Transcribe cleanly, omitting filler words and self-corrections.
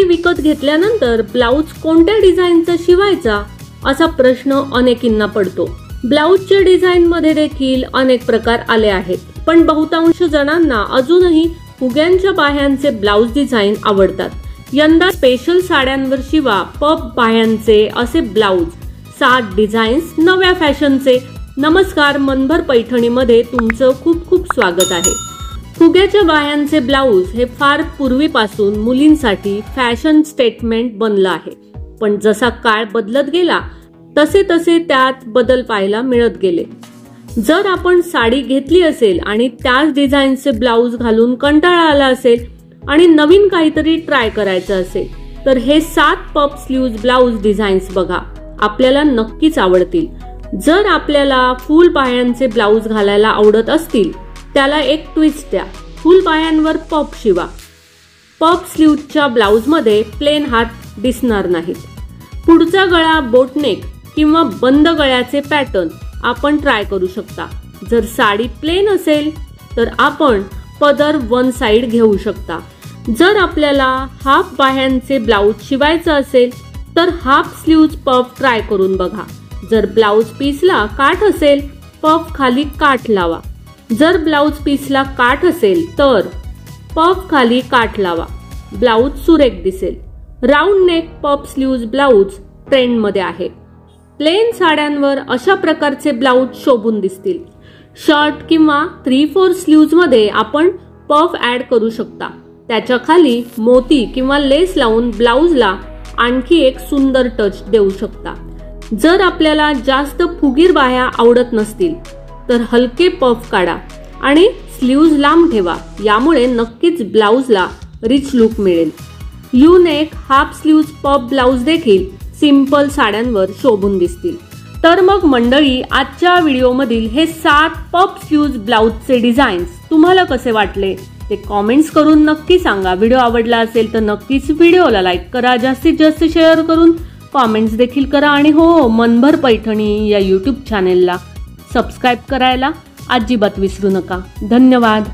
विकत घेतल्यानंतर ब्लाउज कोणत्या डिझाईनचा शिवायचा असा प्रश्न अनेकींना पडतो। ब्लाउजच्या डिझाईन मध्ये देखील अनेक प्रकार आले आहेत, पण बहुतांश जणांना अजूनही फुग्यांच्या बाह्यांचे ब्लाउज डिझाईन आवडतात। यंदा स्पेशल साड्यांवर शिवा पफ बाह्यांचे असे ब्लाउज 7 डिझाईन्स नव्या फॅशनचे। नमस्कार, मनभर पैठणीमध्ये तुमचं खूप खूप स्वागत आहे। फुग्याच्या बाह्यांचे ब्लाउज हे फार पूर्वीपासून मुलींसाठी फॅशन स्टेटमेंट बनलं आहे, पण जसा काळ बदलत गेला तसे तसे त्यात बदल पाहायला मिळत गेले। जर आपण साडी घेतली असेल आणि त्याच डिझाईनचे ब्लाउज घालून कंटाळा आला असेल आणि नवीन काहीतरी ट्राय करायचं असेल तर हे 7 पफ स्लीव्ज ब्लाउज डिझाईन्स बघा, आपल्याला नक्कीच आवडतील। जर आपल्याला फुल बाह्यांचे ब्लाउज घालायला आवडत असतील त्याला एक ट्विस्ट द्या, फुल बाह्यांवर पफ शिवा। पफ स्लीव्जच्या ब्लाउज मध्ये प्लेन हात दिसणार नाहीत। पुढचा गळा बोटनेक किंवा बंद गळ्याचे पॅटर्न आपण ट्राय करू शकता। जर साडी प्लेन असेल तर आपण पदर वन साइड घेऊ शकता। जर आपल्याला हाफ बाह्यांचे ब्लाउज शिवायचं असेल तर हाफ स्लीव्ज पफ ट्राय करून बघा। जर ब्लाउज पीसला काठ असेल पफ खाली काठ लावा। जर ब्लाउज पीसला काठ असेल तर पफ खाली काठ लावा, ब्लाउज सुरेख दिसेल। Round neck puff sleeves blouse trend मध्ये आहे। प्लेन साड्यांवर अशा प्रकारचे ब्लाउज शोभून दिसतील। शर्ट किंवा 3/4 स्लीव्ज मध्ये आपण पफ ऍड करू शकता। त्याच्या खाली मोती किंवा लेस लावून ब्लाउजला आणखी एक सुंदर टच देऊ शकता। जर आपल्याला जास्त फुगीर बाह्या आवडत नसतील तर हलके पफ काढा आणि स्लीव्ज लांब ठेवा, यामुळे नक्कीच ब्लाउजला रिच लुक मिळेल। You neck half sleeves puff blouse देखील सिंपल साड्यांवर शोभून दिसतील। तर मग मंडळी, आजच्या व्हिडिओमधील हे 7 पफ स्लीव्ज ब्लाउजचे डिझाईन्स तुम्हाला कसे वाटले ते कमेंट्स करून नक्की सांगा। व्हिडिओ आवडला असेल तर नक्कीच व्हिडिओला लाईक करा, जास्तीत जास्त शेअर करून कमेंट्स देखील करा आणि हो, मनभर पैठणी या YouTube चॅनेलला सबस्क्राइब करायला अजिबात विसरू नका। धन्यवाद।